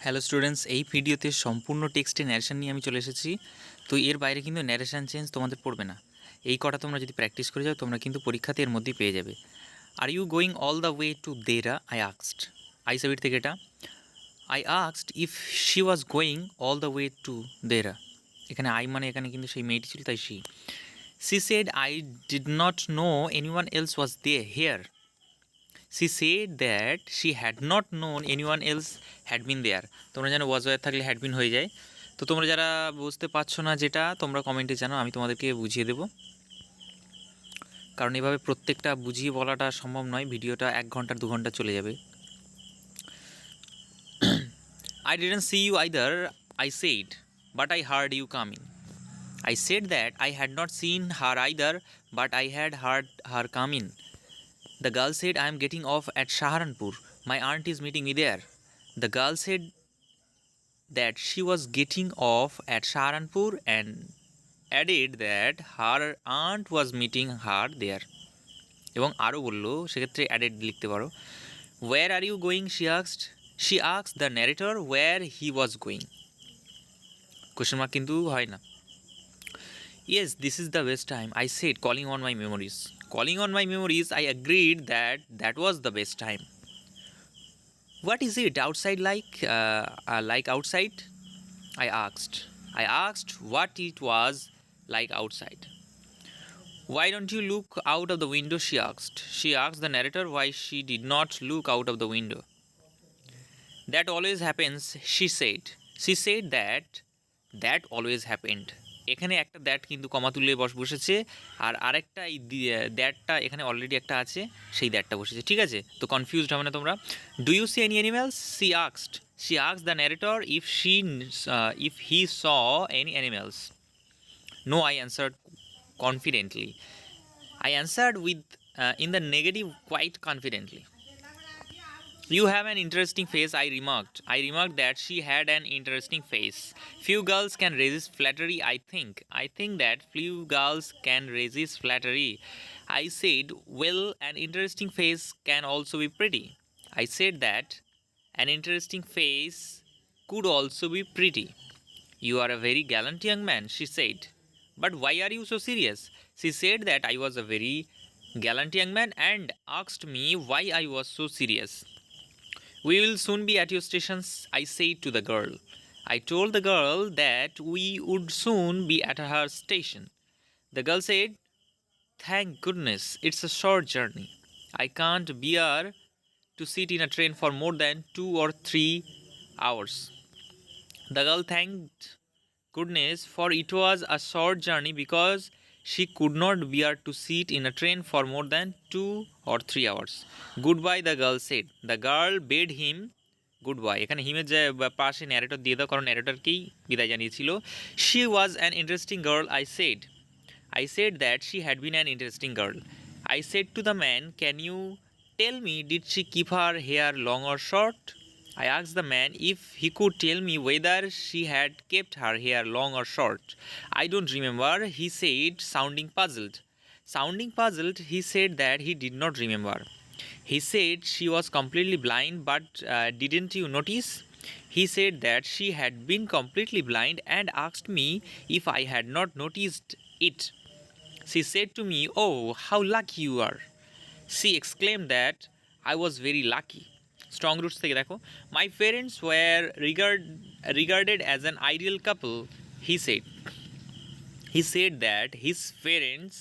Hello students, এই ভিডিওতে সম্পূর্ণ টেক্সটে ন্যারেশন নিয়ে আমি চলে এসেছি। তো এর বাইরে কিন্তু ন্যারেশন চেঞ্জ তোমাদের পড়বে না। এই কটা তোমরা যদি প্র্যাকটিস করে যাও তোমরা কিন্তু পরীক্ষাতে এর মধ্যেই পেয়ে যাবে। Are you going all the way to Dehra, I আক্সড। আইসাবিট থেকে এটা, আই আক্সড if she was going all the way to Dehra. এখানে আই মানে এখানে কিন্তু সেই মেয়েটি ছিল, তাই she said I did not know anyone else was there. She said that she had not known anyone else had been there. তোমরা জানো ওয়াজ ওয়ার থাকলে হ্যাড বিন হয়ে যায়। তো তোমরা যারা বুঝতে পারছো না যেটা তোমরা কমেন্টে জানো, আমি তোমাদেরকে বুঝিয়ে দেবো, কারণ এভাবে প্রত্যেকটা বুঝিয়ে বলাটা সম্ভব নয়, ভিডিওটা 1 ঘন্টা 2 ঘন্টা চলে যাবে। I didn't see you either, I said, but I heard you coming. I said that I had not seen her either, but I had heard her coming. The girl said, I am getting off at Saharanpur. My aunt is meeting me there. The girl said that she was getting off at Saharanpur and added that her aunt was meeting her there. এবং আরও বললো, সেক্ষেত্রে added লিখতে পারো। Where are you going? She asked the narrator where he was going. Question mark কিন্তু হয় না। Yes, this is the best time, I said, calling on my memories. Calling on my memories, I agreed that that was the best time. What is it outside like outside? I asked. I asked what it was like outside. Why don't you look out of the window? She asked. She asked the narrator why she did not look out of the window. That always happens, she said. She said that always happened. এখানে একটা that কিন্তু কমা তুলে বসেছে, আর আরেকটা এই দ্যাটটা এখানে already একটা আছে, সেই দ্যাটটা বসেছে। ঠিক আছে, তো কনফিউজড হবে না তোমরা। Do you see any animals? She asked the narrator if he saw any animals. No, I answered confidently. I answered in the negative quite confidently. You have an interesting face, I remarked. I remarked that she had an interesting face. Few girls can resist flattery, I think. I think that few girls can resist flattery. I said, well, an interesting face can also be pretty. I said that an interesting face could also be pretty. You are a very gallant young man, she said. But why are you so serious? She said that I was a very gallant young man and asked me why I was so serious. We will soon be at your stations, I said to the girl. I told the girl that we would soon be at her station. The girl said, thank goodness, it's a short journey. I can't bear to sit in a train for more than 2 or 3 hours. The girl thanked goodness, for it was a short journey because she could not bear to sit in a train for more than 2 or 3 hours. Goodbye, the girl said. The girl bade him goodbye. এখানে হিমের যে পাশে narrator দিয়ে দাও, কারণ ন্যারেটরকেই বিদায় জানিয়েছিল। She was an interesting girl, I said. I said that she had been an interesting girl. I said to the man, can you tell me, did she keep her hair long or short? I asked the man if he could tell me whether she had kept her hair long or short. I don't remember, he said, sounding puzzled. Sounding puzzled, he said that he did not remember. He said she was completely blind, but didn't you notice? He said that she had been completely blind and asked me if I had not noticed it. She said to me, oh, how lucky you are. She exclaimed that I was very lucky. Strong roots থেকে দেখো, my parents were regarded as an ideal couple, he said. He said that his parents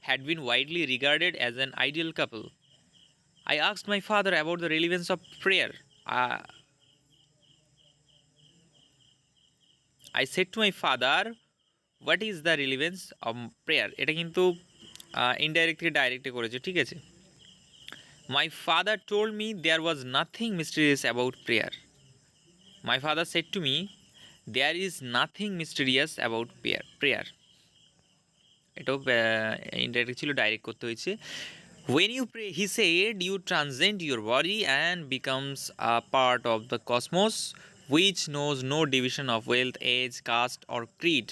had been widely regarded as an ideal couple. I asked my father about the relevance of prayer. I said to my father, what is the relevance of prayer? এটা কিন্তু indirect থেকে ডাইরেক্টে করেছে, ঠিক আছে। My father told me there was nothing mysterious about prayer. My father said to me, there is nothing mysterious about prayer. এটাও indirect ছিল, direct করতে হয়েছে। When you pray, he said, you transcend your body and becomes a part of the cosmos, which knows no division of wealth, age, caste or creed.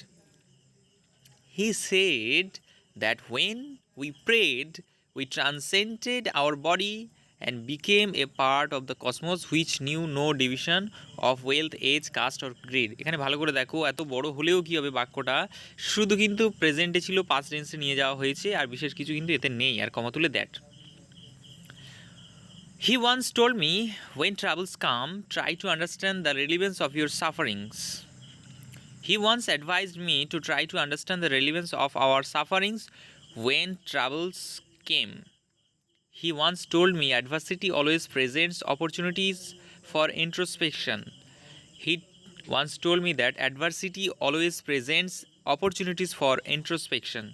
He said that when we prayed, we transcended our body and became a part of the cosmos which knew no division of wealth, age, caste or greed. এখানে ভালো করে দেখো, এত বড় হলেও কি হবে বাক্যটা শুধু কিন্তু প্রেজেন্টে ছিল, পাস্ট টেন্সে নিয়ে যাওয়া হয়েছে, আর বিশেষ কিছু কিন্তু এতে নেই, আর কমা তুলে that. He once told me, when troubles come, try to understand the relevance of your sufferings. He once advised me to try to understand the relevance of our sufferings when troubles came. He once told me adversity always presents opportunities for introspection. He once told me that adversity always presents opportunities for introspection.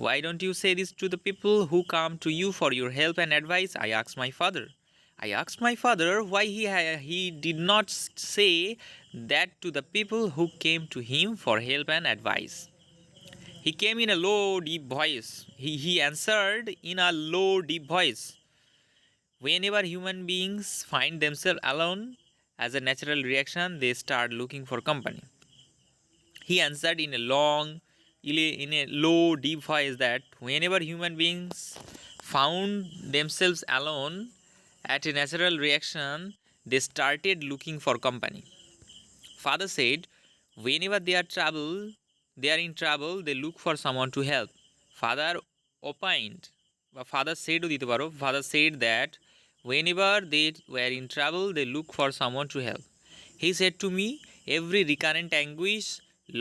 Why don't you say this to the people who come to you for your help and advice? I asked my father. I asked my father why he did not say that to the people who came to him for help and advice. He came in a low, deep voice. He answered in a low, deep voice. Whenever human beings find themselves alone, as a natural reaction, they start looking for company. He answered in a low, deep voice that whenever human beings found themselves alone, at a natural reaction, they started looking for company. Father said, whenever they are in trouble, they look for someone to help. Father opined, বা father saidও দিতে পারো, father said that whenever they were in trouble, they look for someone to help. He said to me, every recurrent anguish,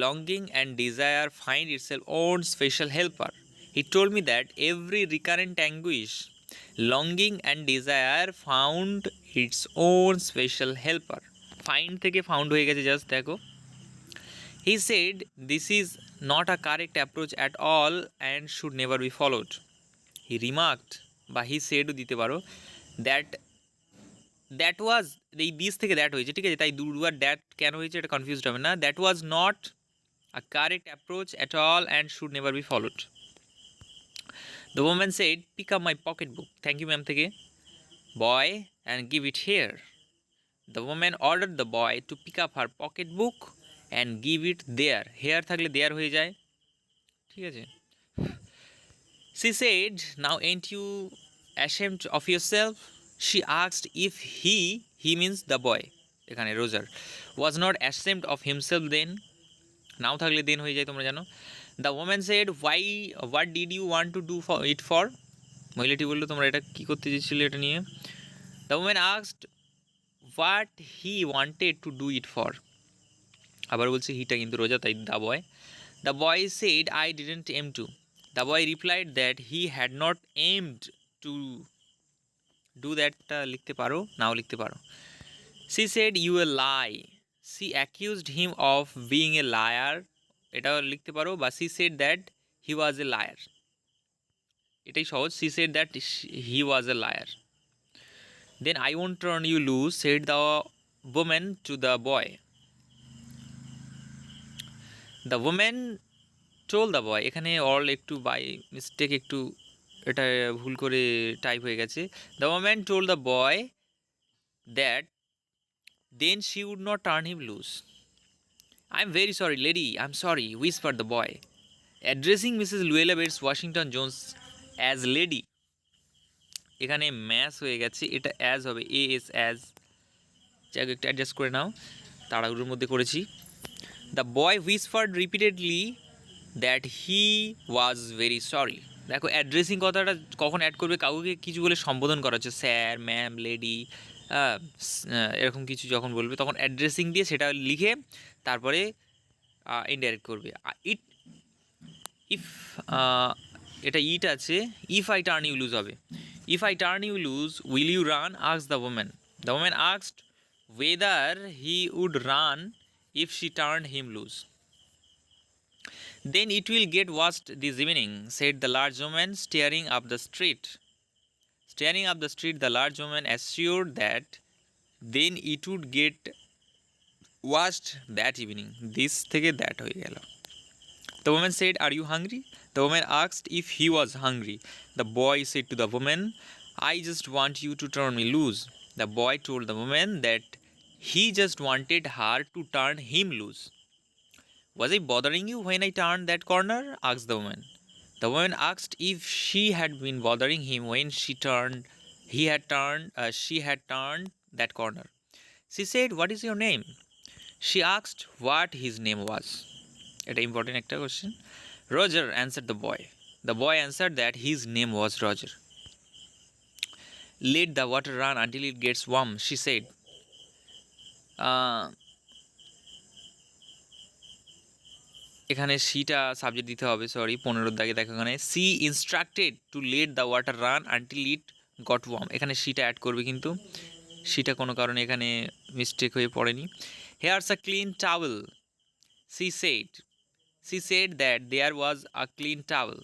longing and desire find itself own special helper. He told me that every recurrent anguish, longing and desire found its own special helper. Find থেকে found হয়ে গেছে, just দেখো। He said this is not a correct approach at all and should never be followed. He remarked, বা he saidও দিতে পারো, that was এই this থেকে that হয়েছে, ঠিক আছে, তাই দুবার দ্যাট কেন হয়েছে এটা কনফিউজড হবে না। That was not a correct approach at all and should never be followed. The woman said, pick up my pocket book, thank you ma'am থেকে, boy and give it here. The woman order the boy to pick up her pocket book and give it there, here থাকলে there হয়ে যায়, ঠিক আছে। She said, now ain't you ashamed of yourself? She asked if he means the boy, এখানে রোজার, was not ashamed of himself then. নাও থাকলে দেন হয়ে যায়, তোমরা জানো। The woman said, what did you want to do for it for? মহিলাটি বললো, তোমরা এটা কী করতে চেয়েছিলে এটা নিয়ে? The woman asked what he wanted to do it for. আবার বলছে হিটা কিন্তু রোজা, তাই the boy. The boy said, I didn't aim to. The boy replied that he had not aimed to do that. লিখতে পারো, নাও লিখতে পারো। She said, you a lie. She accused him of being a liar. এটাও লিখতে পারো, বা she said that he was a liar. এটাই সহজ, she said that he was a liar. Then I won't turn you loose, said the woman to the boy. The woman told the boy, এখানে all একটু by mistake একটু এটা ভুল করে type হয়ে গেছে। The woman told the boy that then she would not turn him loose. I'm very sorry, lady, I'm sorry, whispered the boy, addressing Mrs. Luella Bates Washington Jones as lady. এখানে mass হয়ে গেছে, এটা as হবে, S as, যাকে একটু adjust করে নাও, তাড়াহুড়োর মধ্যে করেছি। The boy whispered repeatedly that he was very sorry. দেখো অ্যাড্রেসিং কথাটা কখন অ্যাড করবে, কাউকে কিছু বলে সম্বোধন করা হচ্ছে, স্যার, ম্যাম, লেডি, এরকম কিছু যখন বলবে তখন অ্যাড্রেসিং দিয়ে সেটা লিখে তারপরে ইনডাইরেক্ট করবে। ইফ এটা ইট আছে, if I turn you loose হবে। If I turn you loose will you run, asked the woman. The woman asked whether he would run if she turned him loose. Then it will get worse this evening, said the large woman, staring up the street. Staring up the street, the large woman assured that then it would get worse that evening. This থেকে that হয়ে গেল। The woman said, are you hungry? The woman asked if he was hungry. The boy said to the woman, I just want you to turn me loose. The boy told the woman that he just wanted her to turn him loose. Was I bothering you when I turned that corner? asked the woman. The woman asked if she had been bothering him when she turned She had turned that corner. She said, "What is your name?" She asked what his name was. এটা important একটা question. Roger, answered the boy. The boy answered that his name was Roger. Let the water run until it gets warm, she said. এখানে সিটা subject দিতে হবে, sorry 15 দাগে দেখো এখানে she instructed to let the water run until it got warm, এখানে সিটা add করবে কিন্তু সিটা কোনো কারণে এখানে মিস্টেক হয়ে পড়েনি। Here's a clean towel, she said. She said that there was a clean towel.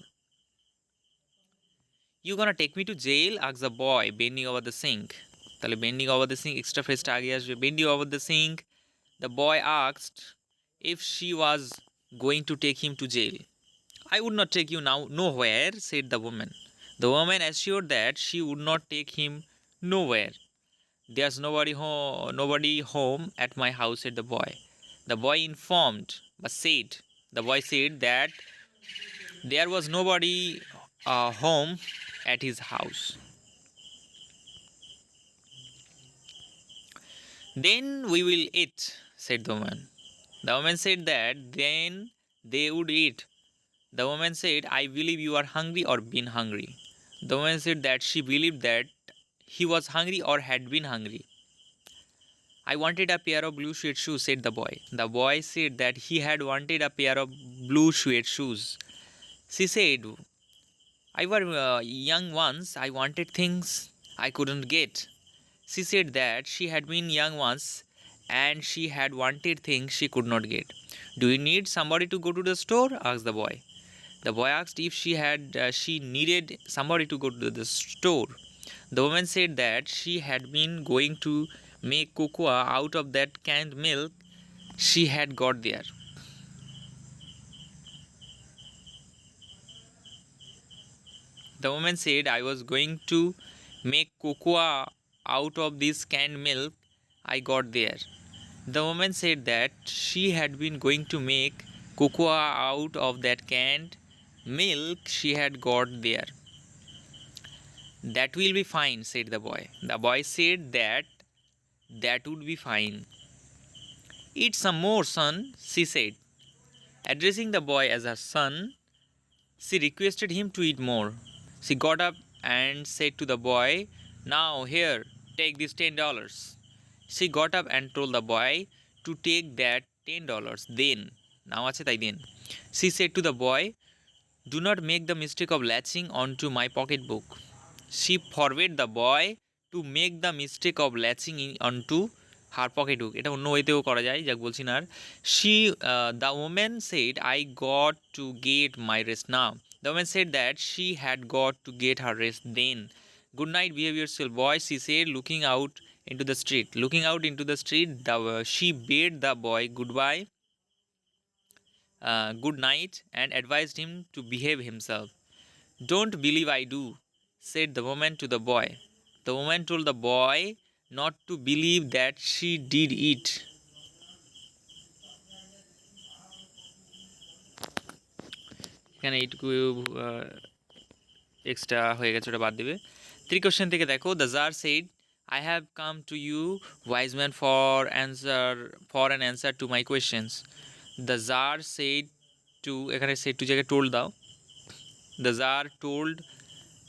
You gonna take me to jail, asked the boy bending over the sink. তাহলে bending over the sink extra ফ্রেজটা আগে আসবে। Bending over the sink the boy asked if she was going to take him to jail. I would not take you now nowhere, said the woman. The woman assured that she would not take him nowhere. There's nobody home at my house, said the boy. The boy informed, but said, the boy said that there was nobody home at his house. Then we will eat, said the woman. The woman said that then they would eat. The woman said, I believe you are hungry or been hungry. The woman said that she believed that he was hungry or had been hungry. I wanted a pair of blue suede shoes, said the boy. The boy said that he had wanted a pair of blue suede shoes. She said, I were young once, I wanted things I couldn't get. She said that she had been young once and she had wanted things she could not get. Do you need somebody to go to the store? Asked the boy. The boy asked if she needed somebody to go to the store. The woman said that she had been going to make cocoa out of that canned milk she had got there. The woman said, I was going to make cocoa out of this canned milk I got there. The woman said that she had been going to make cocoa out of that canned milk she had got there. That will be fine, said the boy. The boy said that would be fine. Eat some more, son, she said. Addressing the boy as her son, she requested him to eat more. She got up and said to the boy, now here, take this $10. She got up and told the boy to take that $10. Then, now ache tai then, she said to the boy, do not make the mistake of latching onto my pocketbook. She forbade the boy to make the mistake of latching onto her pocketbook. এটা অন্য ওয়েতেও করা যায়, যাক বলছি না আর। The woman said, I got to get my rest now. The woman said that she had got to get her rest then. Good night, behave yourself, boy, she said, looking out into the street. Looking out into the street, she bade the boy goodbye, good night, and advised him to behave himself. Don't believe I do, said the woman to the boy. The woman told the boy not to believe that she did it. এখানে এইটুকু extra হয়ে গেছে, ওটা বাদ দেবে। 3 question থেকে দেখো, the tsar said, I have come to you, wise man, for an answer to my questions. The Tsar said to, এখানে said to জায়গায় told দাও। The Tsar told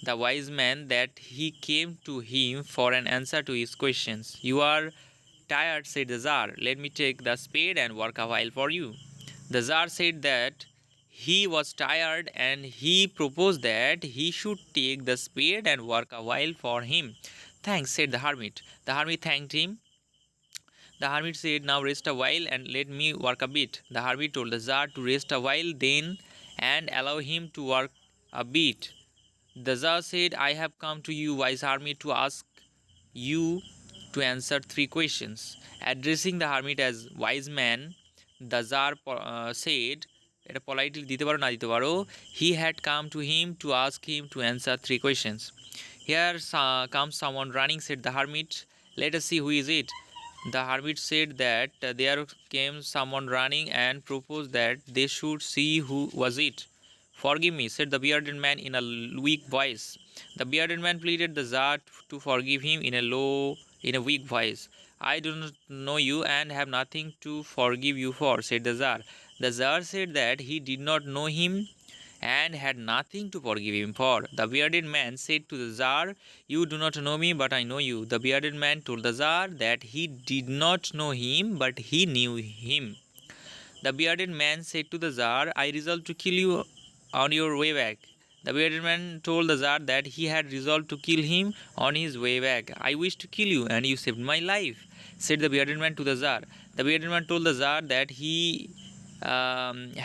the wise man that he came to him for an answer to his questions. You are tired, said the Tsar. Let me take the spade and work a while for you. The Tsar said that he was tired and he proposed that he should take the spade and work a while for him. Thanks, said the hermit. The hermit thanked him. The hermit said, now rest a while and let me work a bit. The hermit told the Tsar to rest a while then and allow him to work a bit. The Tsar said, I have come to you, wise hermit, to ask you to answer 3 questions. Addressing the hermit as wise man, the Tsar said, এটা politely দিতে পারো না দিতে পারো, he had come to him to ask him to answer 3 questions. Here comes someone running, said the hermit. Let us see who is it. The hermit said that there came someone running and proposed that they should see who was it. "Forgive me," said the bearded man in a weak voice. The bearded man pleaded the Tsar to forgive him in a weak voice. "I do not know you and have nothing to forgive you for," said the Tsar. The Tsar said that he did not know him and had nothing to forgive him for. The bearded man said to the Tsar, "You do not know me, but I know you." The bearded man told the Tsar that he did not know him, but he knew him. The bearded man said to the Tsar, "I resolve to kill you on your way back." The bearded man told the Tsar that he had resolved to kill him on his way back. "I wish to kill you, and you saved my life," said the bearded man to the Tsar. The bearded man told the Tsar that he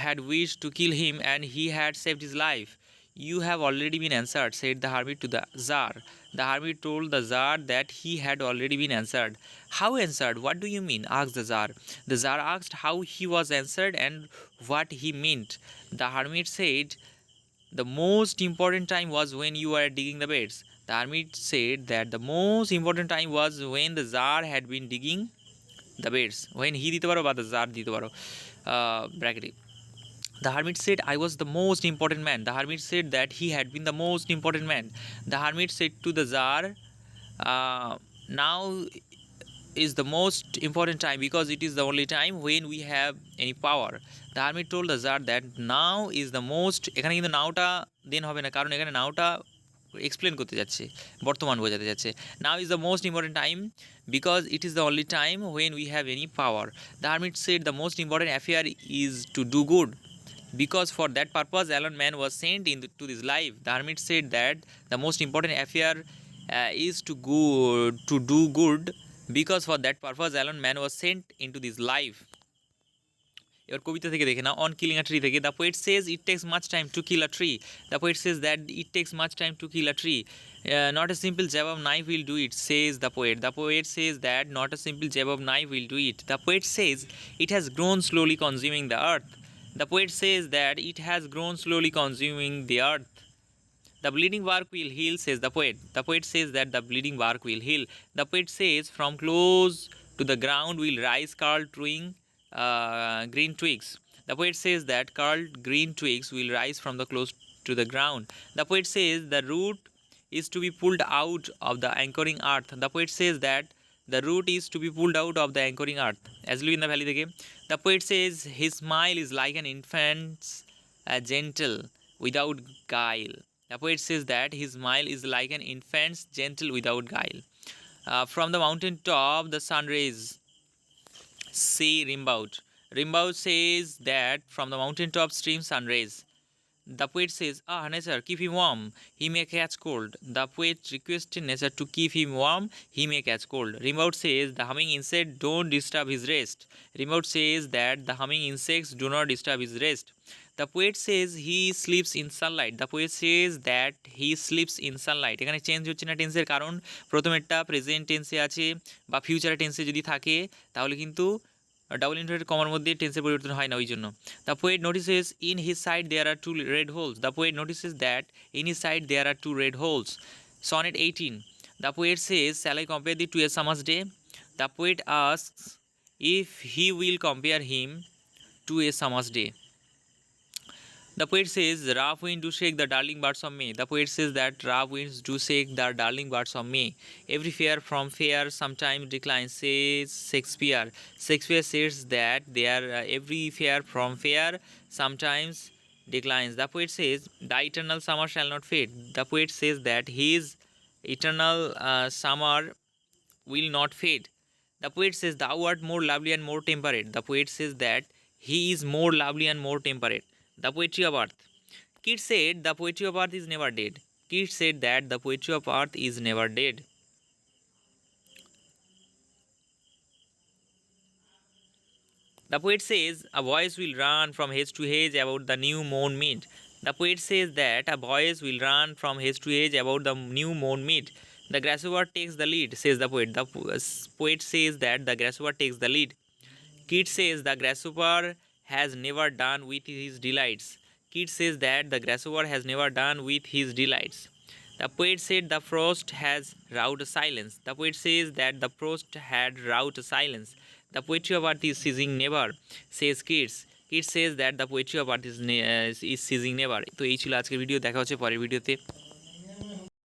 had wished to kill him and he had saved his life. "You have already been answered," said the hermit to the Tsar. The hermit told the Tsar that he had already been answered. "How answered? What do you mean?" asked the Tsar. The Tsar asked how he was answered and what he meant. The hermit said, "The most important time was when you were digging the beds." The hermit said that the most important time was when the Tsar had been digging the beds. When he দিতে পারো বা the Tsar দিতে পারো ব্র্যাকেটে। The hermit said, "I was the most important man." The hermit said that he had been the most important man. The hermit said to the Tsar, "Now is the most important time because it is the only time when we have any power." The hermit told the Tsar that now is the most, এখানে কিন্তু নাওটা দেন হবে না কারণ এখানে নাওটা explain করতে যাচ্ছে, বর্তমান বোঝাতে যাচ্ছে। "Now is the most important time because it is the only time when we have any power." The hermit said the most important affair is to do good, because for that purpose alone man was sent into this life. The hermit said that the most important affair is to do good, because for that purpose alone man was sent into this life. এবার কবিতা থেকে দেখে না, on killing a tree থেকে, the poet Sage it takes much time to kill a tree. The poet says that it takes much time to kill a tree. Not a simple jab of knife will do it, says the poet. The poet says that not a simple jab of knife will do it. The poet says it has grown slowly consuming the earth. The poet says that it has grown slowly consuming the earth. The bleeding bark will heal, says the poet. The poet says that the bleeding bark will heal. The poet says from close to the ground will rise curled green twigs. The poet says that curled green twigs will rise from the close to the ground. The poet says the root is to be pulled out of the anchoring earth. The poet says that the root is to be pulled out of the anchoring earth. As Live in the Valley থেকে, the poet says his smile is like an infant's, gentle without guile. The poet says that his smile is like an infant's, gentle without guile. From the mountain top, the sun rays say Rimbaud. Rimbaud says that from the mountain top streams sun rays. The poet says, "Ah, nature, keep him warm, he may catch cold." The poet requested nature to keep him warm, he may catch cold. Rimbaud says, "The humming insect don't disturb his rest." Rimbaud says that the humming insects do not disturb his rest. The poet says he sleeps in sunlight. The poet says that he sleeps in sunlight. এখানে change হচ্ছে না টেন্সের, কারণ প্রথমেরটা present টেন্সে আছে বা future টেন্সে যদি থাকে তাহলে কিন্তু ডাবল ইনভার্টেড কমার মধ্যে টেন্সের পরিবর্তন হয় না, ওই জন্য। The poet notices in his side there are two red holes. The poet notices that in his side there are two red holes. Sonnet 18. The poet says, "shall I compare thee to a summer's day?" The poet asks if he will compare him to a summer's day. The poet says, "Rough wind do shake the darling birds of May." The poet says that rough winds do shake the darling birds of May. Every fair from fair sometimes declines, says Shakespeare. Shakespeare says that every fair from fair sometimes declines. The poet says, "The eternal summer shall not fade." The poet says that his eternal summer will not fade. The poet says, "Thou art more lovely and more temperate." The poet says that he is more lovely and more temperate. The poetry of earth. Keats said the poetry of earth is never dead. Keats said that the poetry of earth is never dead. The poet says a voice will run from hedge to hedge about the new mown mead. The poet says that a voice will run from hedge to hedge about the new mown mead. The grasshopper takes the lead, says the poet. The poet says that the grasshopper takes the lead. Keats says the grasshopper has never done with his delights. Keats says that the grasshopper has never done with his delights. The poet said the frost has wrought a silence. The poet says that the frost had wrought a silence. The poetry of earth is ceasing never, says Keats. It says that the poetry of earth is seizing never. তো এই ছিল আজকের video, দেখা হচ্ছে পরের ভিডিওতে।